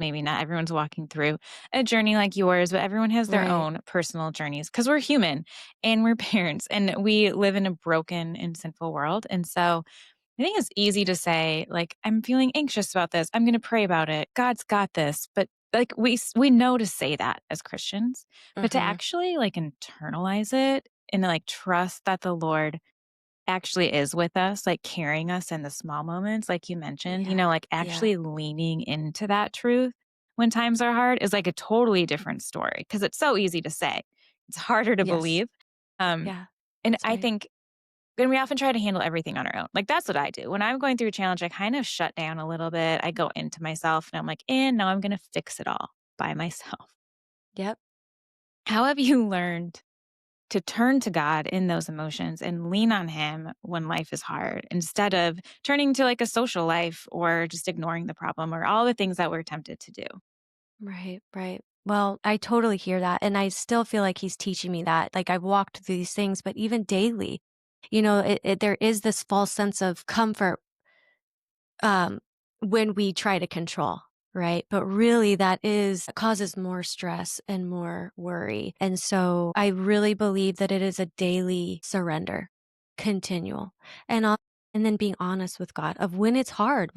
maybe not everyone's walking through a journey like yours, but everyone has their Right. own personal journeys because we're human and we're parents and we live in a broken and sinful world. And so I think it's easy to say, like, I'm feeling anxious about this. I'm going to pray about it. God's got this. But like we know to say that as Christians, but to Mhm. actually like internalize it and like trust that the Lord actually is with us, like carrying us in the small moments, like you mentioned, Yeah. like Yeah. actually leaning into that truth when times are hard is like a totally different story because it's so easy to say. It's harder to Yes. believe. Um, Yeah. and That's I right. think then we often try to handle everything on our own. Like that's what I do. When I'm going through a challenge, I kind of shut down a little bit. I go into myself and I'm like, and now I'm going to fix it all by myself. Yep. How have you learned to turn to God in those emotions and lean on Him when life is hard instead of turning to like a social life or just ignoring the problem or all the things that we're tempted to do? Right, right. Well, I totally hear that, and I still feel like he's teaching me that. Like, I've walked through these things, but even daily, there is this false sense of comfort, um, when we try to control, right? But really that is causes more stress and more worry. And so I really believe that it is a daily surrender, continual. And and then being honest with God of when it's hard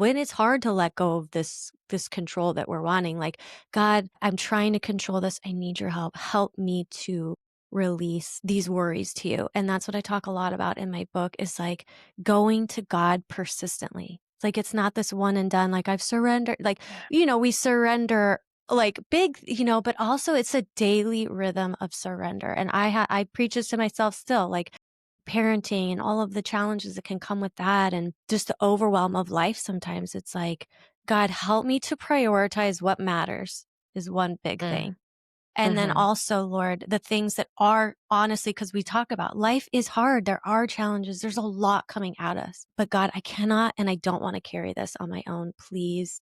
to let go of this control that we're wanting. Like, God, I'm trying to control this. I need your help. Help me to release these worries to you. And that's what I talk a lot about in my book is like going to God persistently. It's like it's not this one and done, like I've surrendered. Like, Yeah. we surrender like big, but also it's a daily rhythm of surrender. And I preach this to myself still, like parenting and all of the challenges that can come with that and just the overwhelm of life sometimes. It's like, God, help me to prioritize what matters is one big Mm. thing. And then Hmm. also, Lord, the things that are honestly, because we talk about life is hard. There are challenges. There's a lot coming at us. But God, I cannot and I don't want to carry this on my own. Please,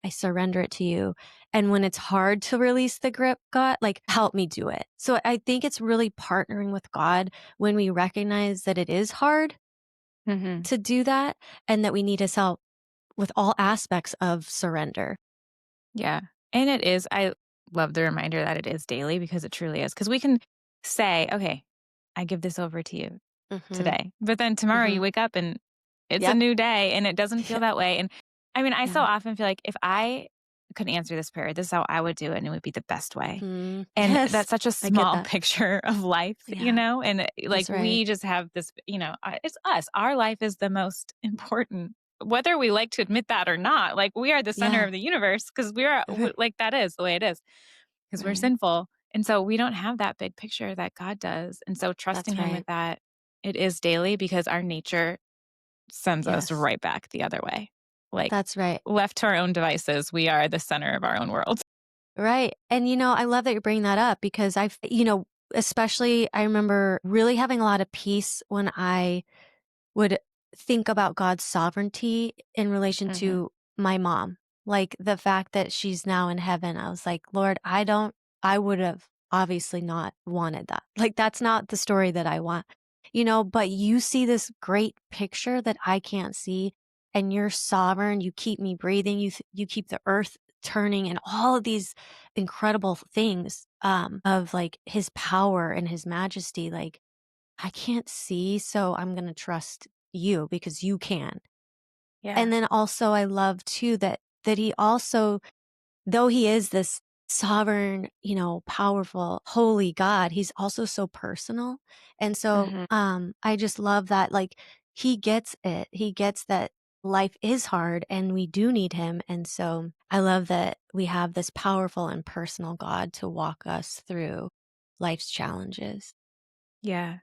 I surrender it to you. And when it's hard to release the grip, God, like help me do it. So I think it's really partnering with God when we recognize that it is hard Hmm. to do that and that we need his help with all aspects of surrender. Yeah. And it is, I love the reminder that it is daily because it truly is. Because we can say, okay, I give this over to you Hmm. today. But then tomorrow you Hmm. wake up and it's a Yep. new day and it doesn't feel that way. And I mean, I so Yeah. often feel like if I could answer this prayer, this is how I would do it and it would be the best way. Hmm. And Yes. that's such a I get small that. picture of life, Yeah. and like That's right. we just have this, it's us. Our life is the most important, whether we like to admit that or not. Like we are the center Yeah. of the universe because we are like that is the way it is because we're Right. sinful. And so we don't have that big picture that God does. And so trusting That's Him with right. that, it is daily because our nature sends us Yes. right back the other way. Like That's right. left to our own devices, we are the center of our own world. Right. And, I love that you're bringing that up because especially I remember really having a lot of peace when I would think about God's sovereignty in relation Hmm. to my mom. Like the fact that she's now in heaven, I was like, Lord, I would have obviously not wanted that. Like, that's not the story that I want, but you see this great picture that I can't see, and you're sovereign. You keep me breathing. You keep the earth turning and all of these incredible things, of like his power and his majesty. Like, I can't see, so I'm gonna trust you because you can. And Yeah. then also I love too that he also, though he is this sovereign, powerful, holy God, he's also so personal. And so Hmm. I just love that, like, he gets it. He gets that life is hard and we do need him. And so I love that we have this powerful and personal God to walk us through life's challenges. Yeah.